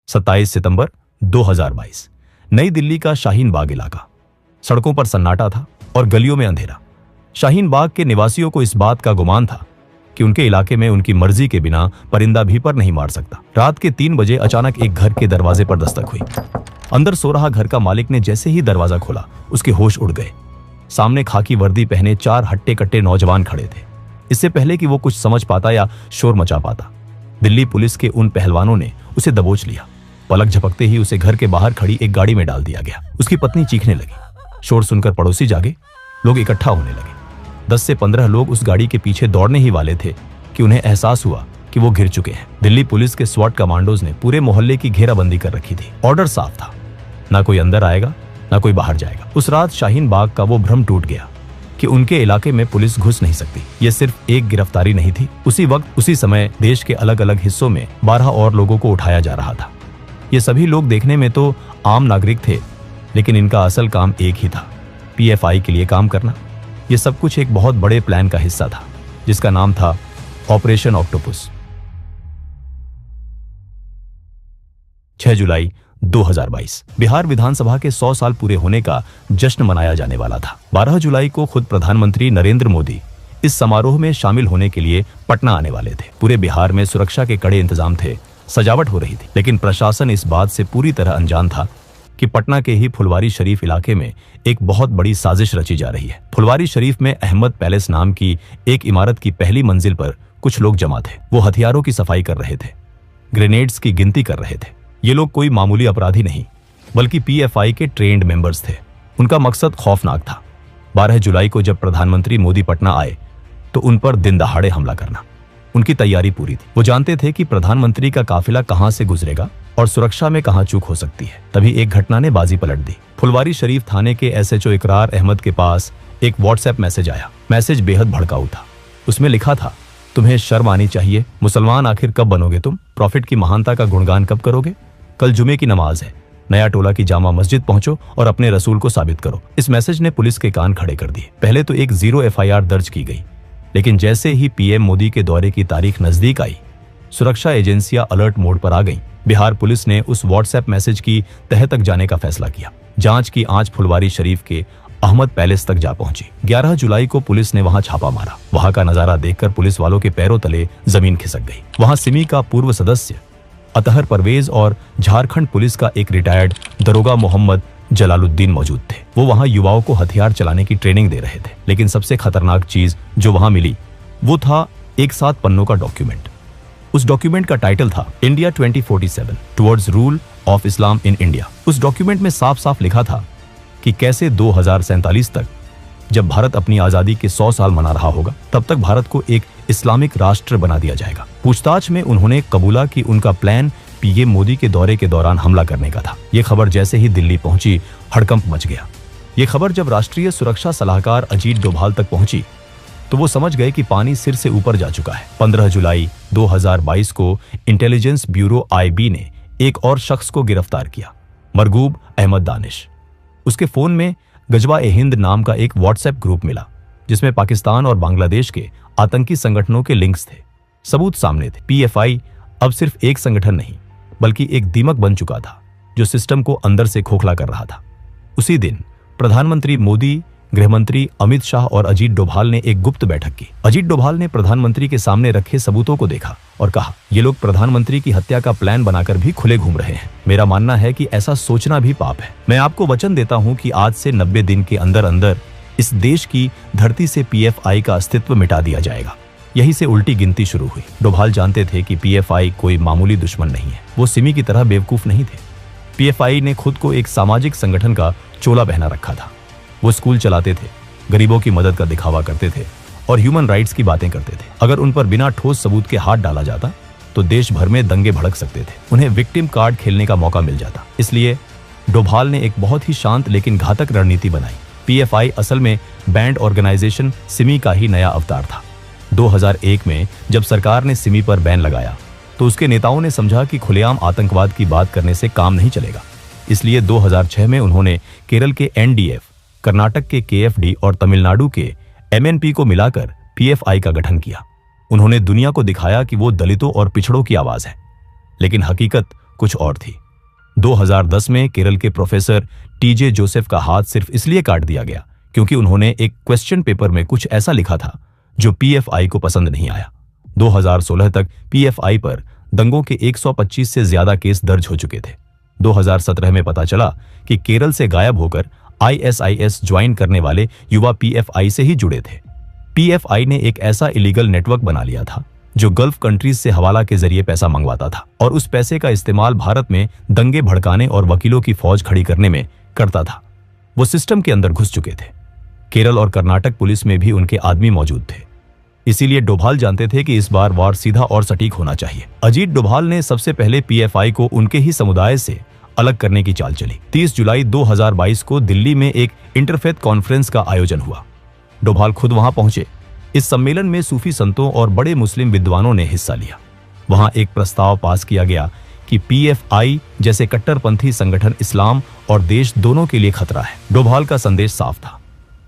27 सितंबर 2022। नई दिल्ली का शाहीन बाग इलाका। सड़कों पर सन्नाटा था और गलियों में अंधेरा। शाहीन बाग के निवासियों को इस बात का गुमान था कि उनके इलाके में उनकी मर्जी के बिना परिंदा भी पर नहीं मार सकता। रात के 3 बजे अचानक एक घर के दरवाजे पर दस्तक हुई। अंदर सो रहा घर का मालिक ने जैसे ही दरवाजा खोला, उसके होश उड़ गए। सामने खाकी वर्दी पहने 4 हट्टे कट्टे नौजवान खड़े थे। इससे पहले कि वो कुछ समझ पाता या शोर मचा पाता, दिल्ली पुलिस के उन पहलवानों ने उसे दबोच लिया। पलक झपकते ही उसे घर के बाहर खड़ी एक गाड़ी में डाल दिया गया। उसकी पत्नी चीखने लगी। शोर सुनकर पड़ोसी जागे, लोग इकट्ठा होने लगे। 10 से 15 लोग उस गाड़ी के पीछे दौड़ने ही वाले थे कि उन्हें एहसास हुआ कि वो घिर चुके हैं। दिल्ली पुलिस के स्वॉट कमांडोज ने पूरे मोहल्ले की घेराबंदी कर रखी थी। ऑर्डर साफ था, ना कोई अंदर आएगा ना कोई बाहर जाएगा। उस रात शाहीन बाग का वो भ्रम टूट गया कि उनके इलाके में पुलिस घुस नहीं सकती। ये सिर्फ एक गिरफ्तारी नहीं थी। उसी वक्त उसी समय देश के अलग अलग हिस्सों में 12 और लोगों को उठाया जा रहा था। ये सभी लोग देखने में तो आम नागरिक थे, लेकिन इनका असल काम एक ही था, पीएफआई के लिए काम करना। ये सब कुछ एक बहुत बड़े प्लान का हिस्सा था, जिसका नाम था ऑपरेशन ऑक्टोपस। 6 जुलाई 2022 बिहार विधानसभा के 100 साल पूरे होने का जश्न मनाया जाने वाला था। 12 जुलाई को खुद प्रधानमंत्री नरेंद्र मोदी इस समारोह में शामिल होने के लिए पटना आने वाले थे। पूरे बिहार में सुरक्षा के कड़े इंतजाम थे, सजावट हो रही थी, लेकिन प्रशासन इस बात से पूरी तरह अनजान था कि पटना के ही फुलवारी शरीफ इलाके में एक बहुत बड़ी साजिश रची जा रही है। फुलवारी शरीफ में अहमद पैलेस नाम की एक इमारत की पहली मंजिल पर कुछ लोग जमा थे। वो हथियारों की सफाई कर रहे थे, ग्रेनेड्स की गिनती कर रहे थे। ये लोग कोई मामूली अपराधी नहीं, बल्कि पीएफआई के ट्रेंड मेंबर्स थे। उनका मकसद खौफनाक था। 12 जुलाई को जब प्रधानमंत्री मोदी पटना आए तो उन पर दिन दहाड़े हमला करना। उनकी तैयारी पूरी थी। वो जानते थे कि प्रधानमंत्री का काफिला कहां से गुजरेगा और सुरक्षा में कहां चूक हो सकती है। तभी एक घटना ने बाजी पलट दी। फुलवारी शरीफ थाने के एसएचओ इकरार अहमद के पास एक व्हाट्सएप मैसेज आया। मैसेज बेहद भड़काऊ था। उसमें लिखा था, तुम्हें शर्म आनी चाहिए। मुसलमान आखिर कब बनोगे तुम? प्रॉफिट की महानता का गुणगान कब करोगे? कल जुमे की नमाज है, नया टोला की जामा मस्जिद पहुंचो और अपने रसूल को साबित करो। इस मैसेज ने पुलिस के कान खड़े कर दिए। पहले तो एक 0 एफआईआर दर्ज की गई, लेकिन जैसे ही पीएम मोदी के दौरे की तारीख नजदीक आई, सुरक्षा एजेंसियां अलर्ट मोड पर आ गईं। बिहार पुलिस ने उस व्हाट्सएप मैसेज की तह तक जाने का फैसला किया। जांच की आंच फुलवारी शरीफ के अहमद पैलेस तक जा पहुंची। 11 जुलाई को पुलिस ने वहां छापा मारा। वहां का नजारा देखकर पुलिस वालों के पैरों तले जमीन खिसक गई। वहां सिमी का पूर्व सदस्य अतहर परवेज और झारखंड पुलिस का एक रिटायर्ड दरोगा मोहम्मद जलालुद्दीन मौजूद थे। वो वहां युवाओं को हथियार चलाने की ट्रेनिंग दे रहे थे। लेकिन सबसे खतरनाक चीज जो वहां मिली वो था एक 7 पन्नों का डॉक्यूमेंट। उस डॉक्यूमेंट का टाइटल था India 2047 towards rule of Islam in India. उस डॉक्यूमेंट में साफ साफ लिखा था कि कैसे 2047 तक, जब भारत अपनी आजादी के 100 साल मना रहा होगा, तब तक भारत को एक इस्लामिक राष्ट्र बना दिया जाएगा। पूछताछ में उन्होंने कबूला कि उनका प्लान पीएम मोदी के दौरे के दौरान हमला करने का था। ये खबर जैसे ही दिल्ली पहुंची, हड़कंप मच गया। ये खबर जब राष्ट्रीय सुरक्षा सलाहकार अजीत डोभाल तक पहुंची तो वो समझ गए कि पानी सिर से ऊपर जा चुका है। 15 जुलाई 2022 को इंटेलिजेंस ब्यूरो आईबी ने एक और शख्स को गिरफ्तार किया, मरगूब अहमद दानिश। उसके फोन में गजवा ए हिंद नाम का एक व्हाट्सएप ग्रुप मिला, जिसमें पाकिस्तान और बांग्लादेश के आतंकी संगठनों के लिंक्स थे। सबूत सामने थे। पीएफआई अब सिर्फ एक संगठन नहीं, बल्कि एक दीमक बन चुका था जो सिस्टम को अंदर से खोखला कर रहा था। उसी दिन प्रधानमंत्री मोदी, गृहमंत्री अमित शाह और अजीत डोभाल ने एक गुप्त बैठक की। अजीत डोभाल ने प्रधानमंत्री के सामने रखे सबूतों को देखा और कहा, ये लोग प्रधानमंत्री की हत्या का प्लान बनाकर भी खुले घूम रहे हैं। मेरा मानना है कि ऐसा सोचना भी पाप है। मैं आपको वचन देता हूं कि आज से 90 दिन के अंदर अंदर इस देश की धरती से पीएफआई का अस्तित्व मिटा दिया जाएगा। यहीं से उल्टी गिनती शुरू हुई। डोभाल जानते थे कि पीएफआई कोई मामूली दुश्मन नहीं है। वो सिमी की तरह बेवकूफ नहीं थे। पीएफआई ने खुद को एक सामाजिक संगठन का चोला पहना रखा था। वो स्कूल चलाते थे, गरीबों की मदद का दिखावा करते थे और ह्यूमन राइट्स की बातें करते थे। अगर उन पर बिना ठोस सबूत के हाथ डाला जाता तो देश भर में दंगे भड़क सकते थे। उन्हें विक्टिम कार्ड खेलने का मौका मिल जाता। इसलिए डोभाल ने एक बहुत ही शांत लेकिन घातक रणनीति बनाई। पीएफआई असल में बैंड ऑर्गेनाइजेशन सिमी का ही नया अवतार था। 2001 में जब सरकार ने सिमी पर बैन लगाया तो उसके नेताओं ने समझा कि खुलेआम आतंकवाद की बात करने से काम नहीं चलेगा। इसलिए 2006 में उन्होंने केरल के एनडीएफ, कर्नाटक के केएफडी और तमिलनाडु के एमएनपी को मिलाकर पीएफआई का गठन किया। उन्होंने दुनिया को दिखाया कि वो दलितों और पिछड़ों की आवाज है, लेकिन हकीकत कुछ और थी। 2010 में केरल के प्रोफेसर टीजे जोसेफ का हाथ सिर्फ इसलिए काट दिया गया क्योंकि उन्होंने एक क्वेश्चन पेपर में कुछ ऐसा लिखा था जो पीएफआई को पसंद नहीं आया। 2016 तक पीएफआई पर दंगों के 125 से ज्यादा केस दर्ज हो चुके थे। 2017 में पता चला कि केरल से गायब होकर आईएसआईएस ज्वाइन करने वाले युवा पीएफआई से ही जुड़े थे। पीएफआई ने एक ऐसा इलीगल नेटवर्क बना लिया था जो गल्फ कंट्रीज से हवाला के जरिए पैसा मंगवाता था और उस पैसे का इस्तेमाल भारत में दंगे भड़काने और वकीलों की फौज खड़ी करने में करता था। वो सिस्टम के अंदर घुस चुके थे। केरल और कर्नाटक पुलिस में भी उनके आदमी मौजूद थे। इसीलिए डोभाल जानते थे कि इस बार वार सीधा और सटीक होना चाहिए। अजीत डोभाल ने सबसे पहले पीएफआई को उनके ही समुदाय से अलग करने की चाल चली। 30 जुलाई 2022 को दिल्ली में एक इंटरफेथ कॉन्फ्रेंस का आयोजन हुआ। डोभाल खुद वहां पहुंचे। इस सम्मेलन में सूफी संतों और बड़े मुस्लिम विद्वानों ने हिस्सा लिया। वहां एक प्रस्ताव पास किया गया कि पीएफआई जैसे कट्टरपंथी संगठन इस्लाम और देश दोनों के लिए खतरा है। डोभाल का संदेश साफ था,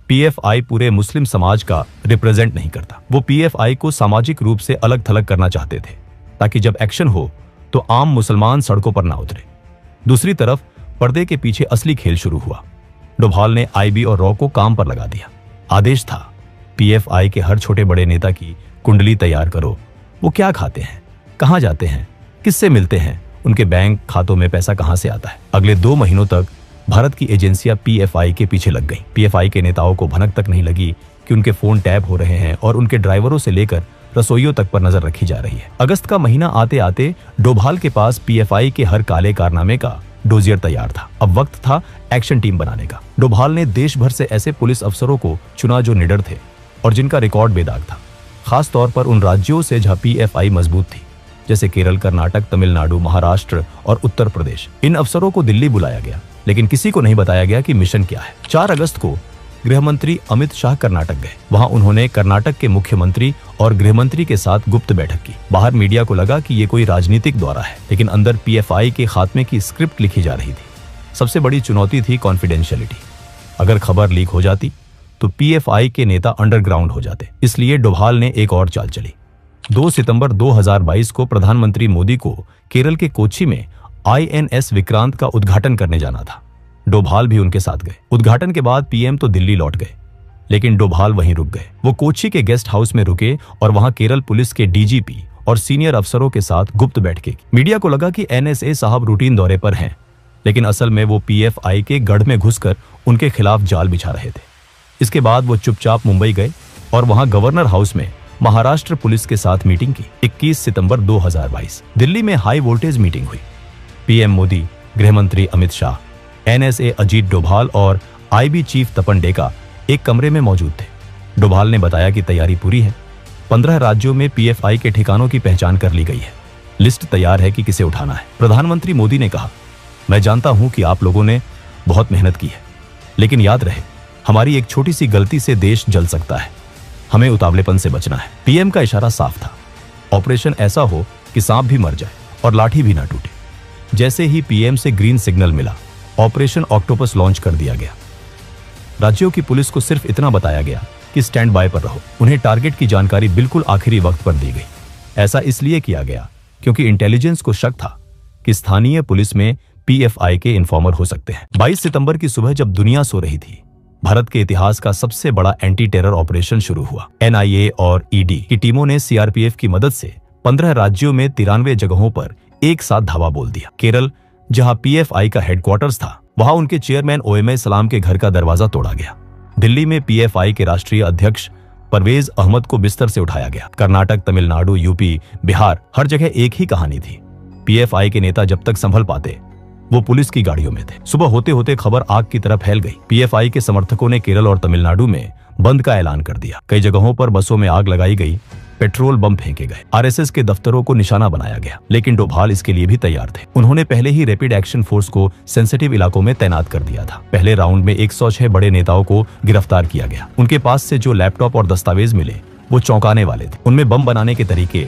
पीएफआई पूरे मुस्लिम समाज का रिप्रेजेंट नहीं करता। वो पीएफआई को सामाजिक रूप से अलग थलग करना चाहते थे ताकि जब एक्शन हो तो आम मुसलमान सड़कों पर ना उतरे। दूसरी तरफ पर्दे के पीछे असली खेल शुरू हुआ। डोभाल ने आईबी और रॉ को काम पर लगा दिया। आदेश था, पीएफआई के हर छोटे बड़े नेता की कुंडली तैयार करो। वो क्या खाते हैं, कहां जाते हैं, किससे मिलते हैं, उनके बैंक खातों में पैसा कहां से आता है। अगले 2 महीनों तक भारत की एजेंसियां पीएफआई के पीछे लग गईं। पीएफआई के नेताओं को भनक तक नहीं लगी कि उनके फोन टैप हो रहे हैं और उनके ड्राइवरों से लेकर रसोइयों तक पर नजर रखी जा रही है। अगस्त का महीना आते आते डोभाल के पास पीएफआई के हर काले कारनामे का डोजियर तैयार था। अब वक्त था एक्शन टीम बनाने का। डोभाल ने देश भर से ऐसे पुलिस अफसरों को चुना जो निडर थे और जिनका रिकॉर्ड बेदाग था। खास तौर पर उन राज्यों से जहां पीएफआई मजबूत थी, जैसे केरल, कर्नाटक, तमिलनाडु, महाराष्ट्र और उत्तर प्रदेश। इन अफसरों को दिल्ली बुलाया गया, लेकिन किसी को नहीं बताया गया कि मिशन क्या है। 4 अगस्त को गृह मंत्री अमित शाह कर्नाटक गए। वहां उन्होंने कर्नाटक के मुख्यमंत्री और गृह मंत्री के साथ गुप्त बैठक की। बाहर मीडिया को लगा कि ये कोई राजनीतिक दौरा है, लेकिन अंदर पीएफआई के खात्मे की स्क्रिप्ट लिखी जा रही थी। सबसे बड़ी चुनौती थी कॉन्फिडेंशियलिटी। अगर खबर लीक हो जाती तो पीएफआई के नेता अंडरग्राउंड हो जाते। इसलिए डोभाल ने एक और चाल चली। 2 सितंबर 2022 को प्रधानमंत्री मोदी को केरल के कोच्चि में आईएनएस विक्रांत का उद्घाटन करने जाना था। डोभाल भी उनके साथ गए। उद्घाटन के बाद पीएम तो दिल्ली लौट गए, लेकिन डोभाल वहीं रुक गए। वो कोच्चि के गेस्ट हाउस में रुके और वहां केरल पुलिस के डीजीपी और सीनियर अफसरों के साथ गुप्त बैठकें की। मीडिया को लगा कि एनएसए साहब रूटीन दौरे पर हैं, लेकिन असल में वो पीएफआई के गढ़ में घुसकर उनके खिलाफ जाल बिछा रहे थे। इसके बाद वो चुपचाप मुंबई गए और वहां गवर्नर हाउस में महाराष्ट्र पुलिस के साथ मीटिंग की। 21 सितंबर 2022 दिल्ली में हाई वोल्टेज मीटिंग हुई। पीएम मोदी, गृह मंत्री अमित शाह, एनएसए अजीत डोभाल और आईबी चीफ तपन डेका एक कमरे में मौजूद थे। डोभाल ने बताया कि तैयारी पूरी है। 15 राज्यों में पीएफआई के ठिकानों की पहचान कर ली गई है। लिस्ट तैयार है कि किसे उठाना है। प्रधानमंत्री मोदी ने कहा, मैं जानता हूं कि आप लोगों ने बहुत मेहनत की है, लेकिन याद रहे, हमारी एक छोटी सी गलती से देश जल सकता है। हमें उतावलेपन से बचना है। पीएम का इशारा साफ था, ऑपरेशन ऐसा हो कि सांप भी मर जाए और लाठी भी ना टूटे। जैसे ही पीएम से ग्रीन सिग्नल मिला, ऑपरेशन ऑक्टोपस लॉन्च कर दिया गया। राज्यों की पुलिस को सिर्फ इतना बताया गया कि स्टैंड बाय पर रहो। उन्हें टारगेट की जानकारी बिल्कुल आखिरी वक्त पर दी गई। ऐसा इसलिए किया गया क्योंकि इंटेलिजेंस को शक था कि स्थानीय पुलिस में पीएफआई के इन्फॉर्मर हो सकते हैं। 22 सितंबर की सुबह जब दुनिया सो रही थी, भारत के इतिहास का सबसे बड़ा एंटी टेरर ऑपरेशन शुरू हुआ। एनआईए और ईडी की टीमों ने सीआरपीएफ की मदद से 15 राज्यों में 93 जगहों पर एक साथ धावा बोल दिया। केरल, जहां पीएफआई का हेडक्वार्टर्स था, वहां उनके चेयरमैन ओएमए सलाम के घर का दरवाजा तोड़ा गया। दिल्ली में पीएफआई के राष्ट्रीय अध्यक्ष परवेज अहमद को बिस्तर से उठाया गया। कर्नाटक, तमिलनाडु, यूपी, बिहार, हर जगह एक ही कहानी थी। पीएफआई के नेता जब तक संभल पाते, वो पुलिस की गाड़ियों में थे। सुबह होते होते खबर आग की तरह फैल गई। पीएफआई के समर्थकों ने केरल और तमिलनाडु में बंद का ऐलान कर दिया। कई जगहों पर बसों में आग लगाई गई, पेट्रोल बम फेंके गए, आरएसएस के दफ्तरों को निशाना बनाया गया। लेकिन डोभाल इसके लिए भी तैयार थे। उन्होंने पहले ही रैपिड एक्शन फोर्स को सेंसिटिव इलाकों में तैनात कर दिया था। पहले राउंड में 106 बड़े नेताओं को गिरफ्तार किया गया। उनके पास से जो लैपटॉप और दस्तावेज मिले वो चौंकाने वाले थे। उनमें बम बनाने के तरीके,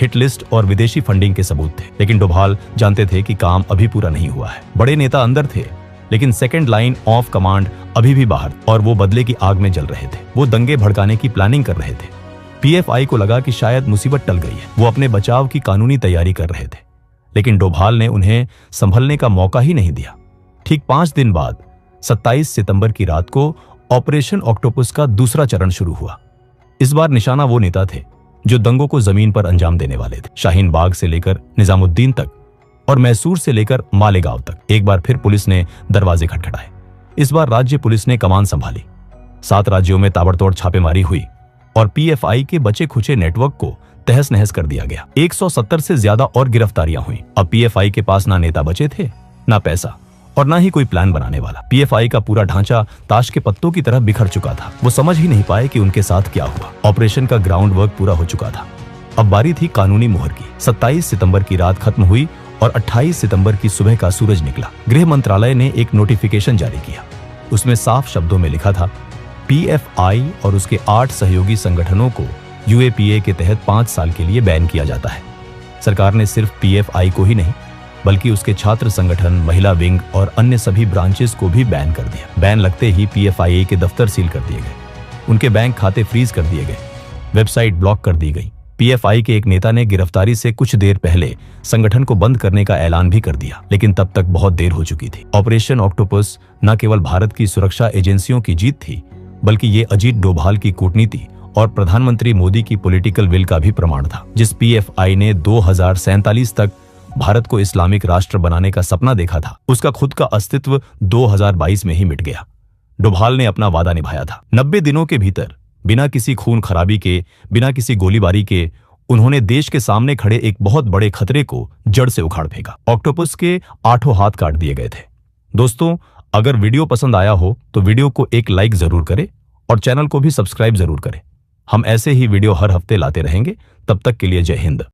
हिट लिस्ट और विदेशी फंडिंग के सबूत थे। लेकिन डोभाल जानते थे कि काम अभी पूरा नहीं हुआ है। बड़े नेता अंदर थे, लेकिन सेकंड लाइन ऑफ कमांड अभी भी बाहर, और वो बदले की आग में जल रहे थे। वो दंगे भड़काने की प्लानिंग कर रहे थे। पीएफआई को लगा कि शायद मुसीबत टल गई है। वो अपने बचाव की कानूनी तैयारी कर रहे थे। लेकिन डोभाल ने उन्हें संभलने का मौका ही नहीं दिया। ठीक 5 दिन बाद 27 सितंबर की रात को ऑपरेशन ऑक्टोपस का दूसरा चरण शुरू हुआ। इस बार निशाना वो नेता थे जो दंगों को जमीन पर अंजाम देने वाले थे। शाहीन बाग से लेकर निजामुद्दीन तक और मैसूर से लेकर मालेगांव तक एक बार फिर पुलिस ने दरवाजे खटखटाए। इस बार राज्य पुलिस ने कमान संभाली। 7 राज्यों में ताबड़तोड़ छापेमारी हुई और पीएफआई के बचे खुचे नेटवर्क को तहस नहस कर दिया गया। 170 से ज्यादा और गिरफ्तारियां हुई। अब पीएफआई के पास ना नेता बचे थे, ना पैसा और ना ही कोई प्लान बनाने वाला। पीएफआई का पूरा ढांचा ताश के पत्तों की तरह बिखर चुका था। वो समझ ही नहीं पाए कि उनके साथ क्या हुआ। ऑपरेशन का ग्राउंड वर्क पूरा हो चुका था। अब बारी थी कानूनी मुहर की। 27 सितंबर की रात खत्म हुई और 28 सितंबर की सुबह का सूरज निकला। गृह मंत्रालय ने एक नोटिफिकेशन जारी किया। उसमें साफ शब्दों में लिखा था, पीएफआई और उसके 8 सहयोगी संगठनों को यूएपीए के तहत 5 साल के लिए बैन किया जाता है। सरकार ने सिर्फ पीएफआई को ही नहीं बल्कि उसके छात्र संगठन, महिला विंग और अन्य सभी ब्रांचेस को भी बैन कर दिया। बैन लगते ही पीएफआई के दफ्तर सील कर दिए गए, उनके बैंक खाते फ्रीज कर दिए गए, वेबसाइट ब्लॉक कर दी गई। पीएफआई के एक नेता ने गिरफ्तारी से कुछ देर पहले संगठन को बंद करने का ऐलान भी कर दिया, लेकिन तब तक बहुत देर हो चुकी थी। ऑपरेशन ऑक्टोपस न केवल भारत की सुरक्षा एजेंसियों की जीत थी, बल्कि ये अजीत डोभाल की कूटनीति और प्रधानमंत्री मोदी की पॉलिटिकल विल का भी प्रमाण था। जिस पीएफआई ने 2047 तक भारत को इस्लामिक राष्ट्र बनाने का सपना देखा था, उसका खुद का अस्तित्व 2022 में ही मिट गया। डोभाल ने अपना वादा निभाया था। 90 दिनों के भीतर बिना किसी खून खराबी के, बिना किसी गोलीबारी के उन्होंने देश के सामने खड़े एक बहुत बड़े खतरे को जड़ से उखाड़ फेंका। ऑक्टोपस के 8 हाथ काट दिए गए थे। दोस्तों, अगर वीडियो पसंद आया हो तो वीडियो को एक लाइक जरूर करें और चैनल को भी सब्सक्राइब जरूर करें। हम ऐसे ही वीडियो हर हफ्ते लाते रहेंगे। तब तक के लिए जय हिंद।